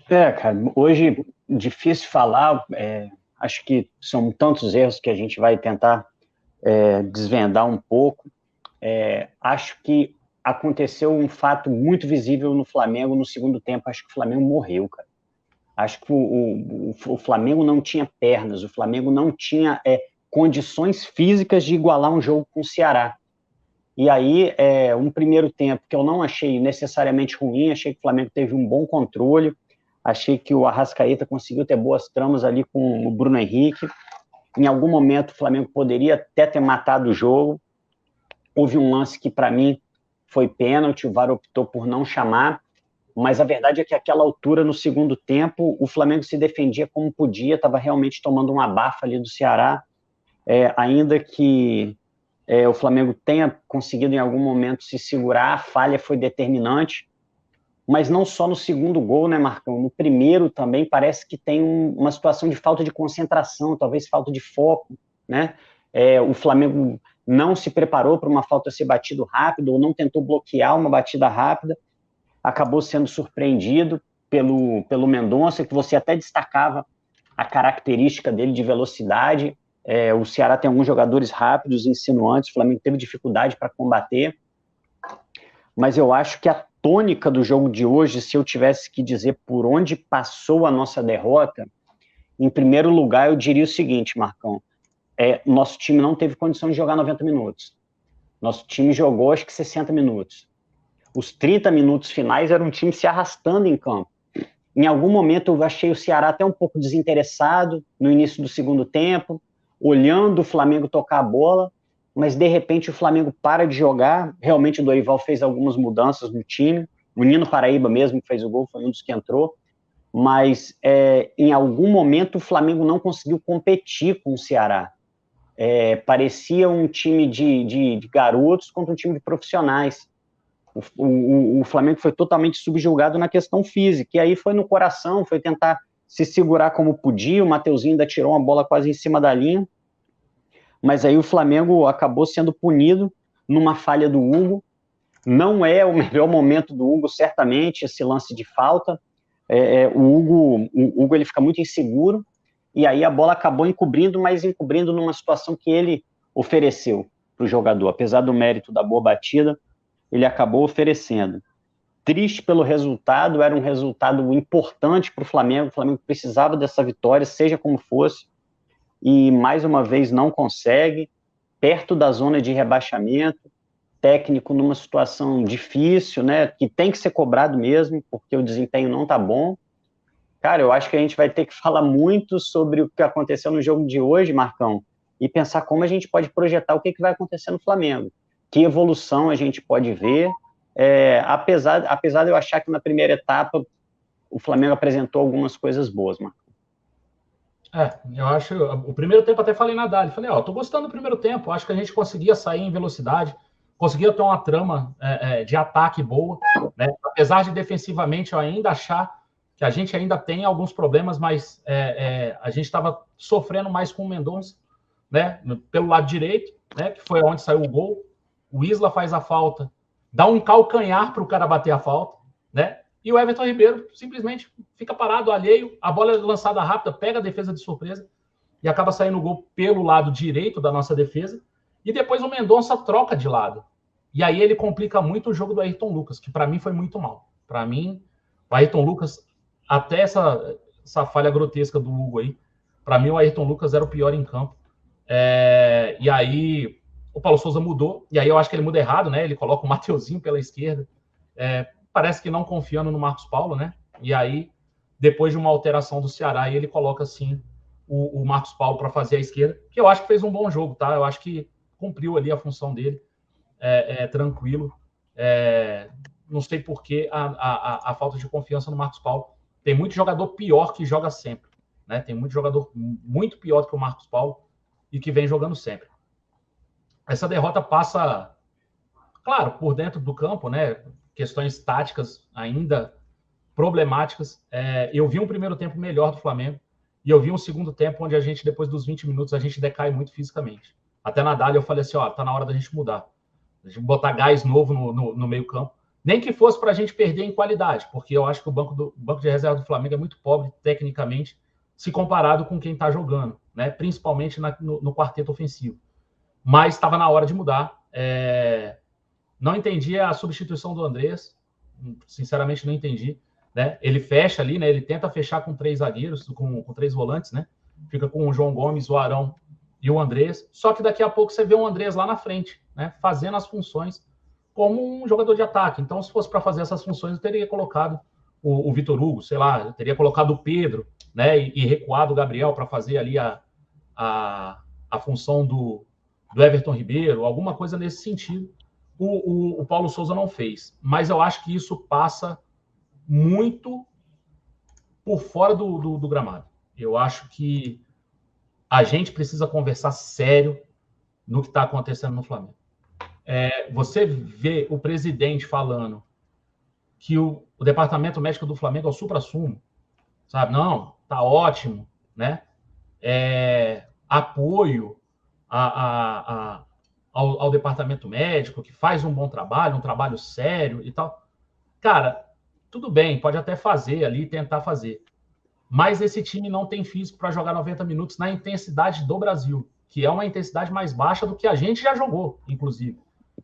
Cara, hoje difícil falar, acho que são tantos erros que a gente vai tentar desvendar um pouco. Acho que aconteceu um fato muito visível no Flamengo no segundo tempo, acho que o Flamengo morreu, cara. Acho que o Flamengo não tinha pernas, o Flamengo não tinha condições físicas de igualar um jogo com o Ceará. E aí, um primeiro tempo que eu não achei necessariamente ruim, achei que o Flamengo teve um bom controle, achei que o Arrascaeta conseguiu ter boas tramas ali com o Bruno Henrique. Em algum momento, o Flamengo poderia até ter matado o jogo. Houve um lance que, para mim, foi pênalti, o VAR optou por não chamar, mas a verdade é que àquela altura, no segundo tempo, o Flamengo se defendia como podia, estava realmente tomando um abafa ali do Ceará, ainda que o Flamengo tenha conseguido em algum momento se segurar, a falha foi determinante, mas não só no segundo gol, né, Marcão? No primeiro também parece que tem uma situação de falta de concentração, talvez falta de foco, né? O Flamengo não se preparou para uma falta ser batido rápido, ou não tentou bloquear uma batida rápida, acabou sendo surpreendido pelo Mendonça, que você até destacava a característica dele de velocidade. O Ceará tem alguns jogadores rápidos, insinuantes, o Flamengo teve dificuldade para combater, mas eu acho que a tônica do jogo de hoje, se eu tivesse que dizer por onde passou a nossa derrota, em primeiro lugar eu diria o seguinte, Marcão, nosso time não teve condição de jogar 90 minutos. Nosso time jogou acho que 60 minutos. Os 30 minutos finais era um time se arrastando em campo. Em algum momento eu achei o Ceará até um pouco desinteressado no início do segundo tempo, olhando o Flamengo tocar a bola, mas de repente o Flamengo para de jogar. Realmente o Dorival fez algumas mudanças no time. O Nino Paraíba mesmo que fez o gol foi um dos que entrou, mas em algum momento o Flamengo não conseguiu competir com o Ceará. Parecia um time de garotos contra um time de profissionais. O Flamengo foi totalmente subjugado na questão física, e aí foi no coração, foi tentar se segurar como podia, o Mateuzinho ainda tirou uma bola quase em cima da linha, mas aí o Flamengo acabou sendo punido numa falha do Hugo. Não é o melhor momento do Hugo, certamente, esse lance de falta. O Hugo ele fica muito inseguro, e aí a bola acabou encobrindo, mas encobrindo numa situação que ele ofereceu para o jogador. Apesar do mérito da boa batida, ele acabou oferecendo. Triste pelo resultado, era um resultado importante para o Flamengo precisava dessa vitória, seja como fosse, e mais uma vez não consegue, perto da zona de rebaixamento, técnico numa situação difícil, né, que tem que ser cobrado mesmo, porque o desempenho não está bom. Cara, eu acho que a gente vai ter que falar muito sobre o que aconteceu no jogo de hoje, Marcão, e pensar como a gente pode projetar o que vai acontecer no Flamengo. Que evolução a gente pode ver, apesar de eu achar que na primeira etapa o Flamengo apresentou algumas coisas boas, Marcão. Eu acho. O primeiro tempo até falei na Dali. Falei, tô gostando do primeiro tempo. Acho que a gente conseguia sair em velocidade, conseguia ter uma trama de ataque boa, né? Apesar de defensivamente eu ainda achar que a gente ainda tem alguns problemas, mas a gente estava sofrendo mais com o Mendonça, né? Pelo lado direito, né? Que foi onde saiu o gol. O Isla faz a falta, dá um calcanhar para o cara bater a falta, né? E o Everton Ribeiro simplesmente fica parado, alheio, a bola é lançada rápida, pega a defesa de surpresa e acaba saindo o gol pelo lado direito da nossa defesa. E depois o Mendonça troca de lado. E aí ele complica muito o jogo do Ayrton Lucas, que para mim foi muito mal. Para mim, o Ayrton Lucas, até essa falha grotesca do Hugo aí, para mim o Ayrton Lucas era o pior em campo. E aí o Paulo Souza mudou, e aí eu acho que ele muda errado, né? Ele coloca o Mateuzinho pela esquerda. Parece que não confiando no Marcos Paulo, né? E aí, depois de uma alteração do Ceará, ele coloca, assim, o Marcos Paulo para fazer a esquerda, que eu acho que fez um bom jogo, tá? Eu acho que cumpriu ali a função dele, tranquilo. Não sei por que a falta de confiança no Marcos Paulo. Tem muito jogador pior que joga sempre, né? Tem muito jogador muito pior do que o Marcos Paulo e que vem jogando sempre. Essa derrota passa, claro, por dentro do campo, né? Questões táticas ainda problemáticas. Eu vi um primeiro tempo melhor do Flamengo e eu vi um segundo tempo onde a gente, depois dos 20 minutos, a gente decai muito fisicamente. Até na Dália eu falei assim, tá na hora da gente mudar. A gente botar gás novo no meio campo, Nem que fosse para a gente perder em qualidade, porque eu acho que o banco de reserva do Flamengo é muito pobre tecnicamente, se comparado com quem está jogando, né? Principalmente no quarteto ofensivo. Mas estava na hora de mudar. Não entendi a substituição do Andrés, sinceramente não entendi. Né? Ele fecha ali, né? Ele tenta fechar com 3 zagueiros, com 3 volantes, né? Fica com o João Gomes, o Arão e o Andrés. Só que daqui a pouco você vê o Andrés lá na frente, né? Fazendo as funções como um jogador de ataque. Então, se fosse para fazer essas funções, eu teria colocado o Vitor Hugo, sei lá, eu teria colocado o Pedro, né? E recuado o Gabriel para fazer ali a função do Everton Ribeiro, alguma coisa nesse sentido. O Paulo Souza não fez. Mas eu acho que isso passa muito por fora do gramado. Eu acho que a gente precisa conversar sério no que está acontecendo no Flamengo. Você vê o presidente falando que o departamento médico do Flamengo é o supra-sumo, sabe? Não, tá ótimo, né? Apoio ao departamento médico, que faz um bom trabalho, um trabalho sério e tal. Cara, tudo bem, pode até fazer ali, tentar fazer. Mas esse time não tem físico para jogar 90 minutos na intensidade do Brasil, que é uma intensidade mais baixa do que a gente já jogou, inclusive.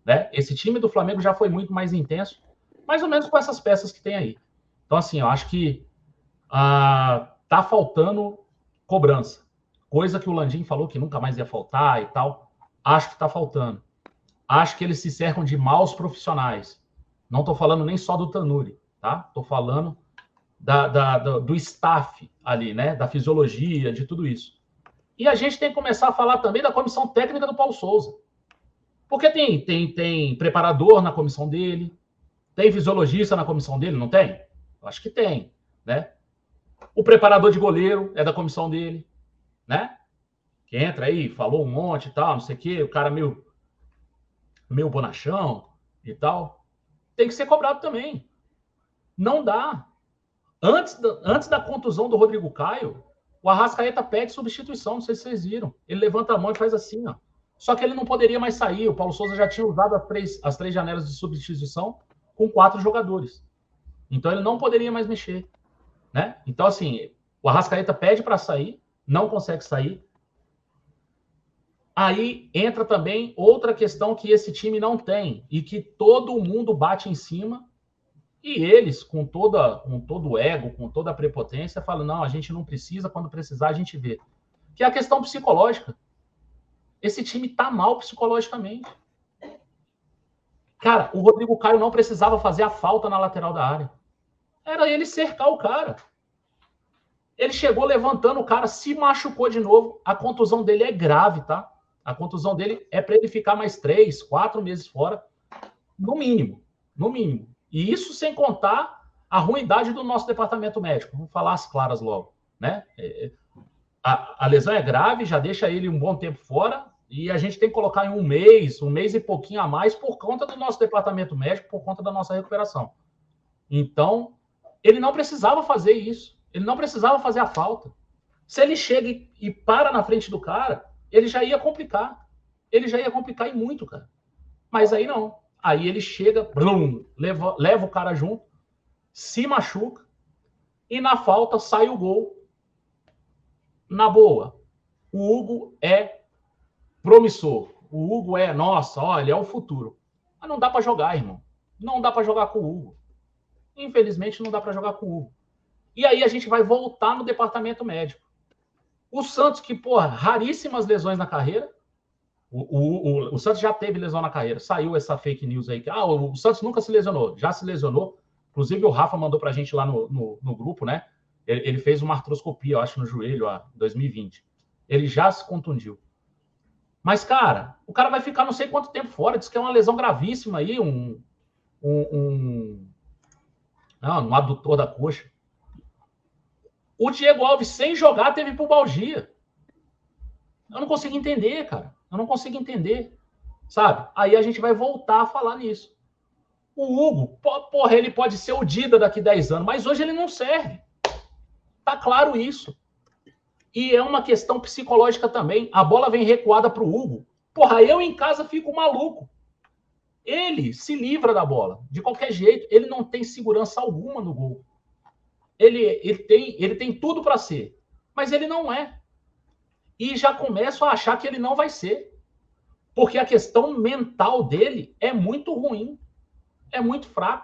Né? Esse time do Flamengo já foi muito mais intenso, mais ou menos com essas peças que tem aí. Então, assim, eu acho que tá faltando cobrança. Coisa que o Landim falou que nunca mais ia faltar e tal. Acho que tá faltando. Acho que eles se cercam de maus profissionais. Não estou falando nem só do Tanuri, tá? Estou falando do staff ali, né? Da fisiologia, de tudo isso. E a gente tem que começar a falar também da comissão técnica do Paulo Souza. Porque tem preparador na comissão dele, tem fisiologista na comissão dele, não tem? Eu acho que tem, né? O preparador de goleiro é da comissão dele, né? Que entra aí, falou um monte e tal, não sei o quê, o cara meio bonachão e tal. Tem que ser cobrado também. Não dá. Antes da contusão do Rodrigo Caio, o Arrascaeta pede substituição, não sei se vocês viram. Ele levanta a mão e faz assim, ó. Só que ele não poderia mais sair. O Paulo Souza já tinha usado as três janelas de substituição com 4 jogadores. Então ele não poderia mais mexer. Né? Então, assim, o Arrascaeta pede para sair, não consegue sair. Aí entra também outra questão que esse time não tem e que todo mundo bate em cima e eles, com todo o ego, com toda a prepotência, falam, não, a gente não precisa, quando precisar a gente vê. Que é a questão psicológica. Esse time tá mal psicologicamente. Cara, o Rodrigo Caio não precisava fazer a falta na lateral da área. Era ele cercar o cara. Ele chegou levantando o cara, se machucou de novo. A contusão dele é grave, tá? A contusão dele é para ele ficar mais 3, 4 meses fora, no mínimo. No mínimo. E isso sem contar a ruindade do nosso departamento médico. Vamos falar as claras logo, né? A lesão é grave, já deixa ele um bom tempo fora, e a gente tem que colocar em um mês e pouquinho a mais por conta do nosso departamento médico, por conta da nossa recuperação. Então, ele não precisava fazer isso. Ele não precisava fazer a falta. Se ele chega e para na frente do cara, ele já ia complicar. Ele já ia complicar e muito, cara. Mas aí não. Aí ele chega, blum, leva o cara junto, se machuca, e na falta sai o gol. Na boa, o Hugo é promissor. O Hugo é, nossa, olha, é o futuro. Mas não dá para jogar, irmão. Não dá para jogar com o Hugo. Infelizmente, não dá para jogar com o Hugo. E aí a gente vai voltar no departamento médico. O Santos, que, porra, raríssimas lesões na carreira. O Santos já teve lesão na carreira. Saiu essa fake news aí. O Santos nunca se lesionou. Já se lesionou. Inclusive, o Rafa mandou pra gente lá no grupo, né? Ele fez uma artroscopia, eu acho, no joelho, em 2020. Ele já se contundiu. Mas, cara, o cara vai ficar não sei quanto tempo fora. Diz que é uma lesão gravíssima aí, um adutor da coxa. O Diego Alves, sem jogar, teve pubalgia. Eu não consigo entender, cara. Eu não consigo entender. Sabe? Aí a gente vai voltar a falar nisso. O Hugo, porra, ele pode ser o Dida daqui 10 anos, mas hoje ele não serve. Tá claro isso. E é uma questão psicológica também. A bola vem recuada pro Hugo. Porra, eu em casa fico maluco. ele se livra da bola. De qualquer jeito, ele não tem segurança alguma no gol. Ele tem tudo para ser, mas ele não é. E já começo a achar que ele não vai ser. Porque a questão mental dele é muito ruim, é muito fraca.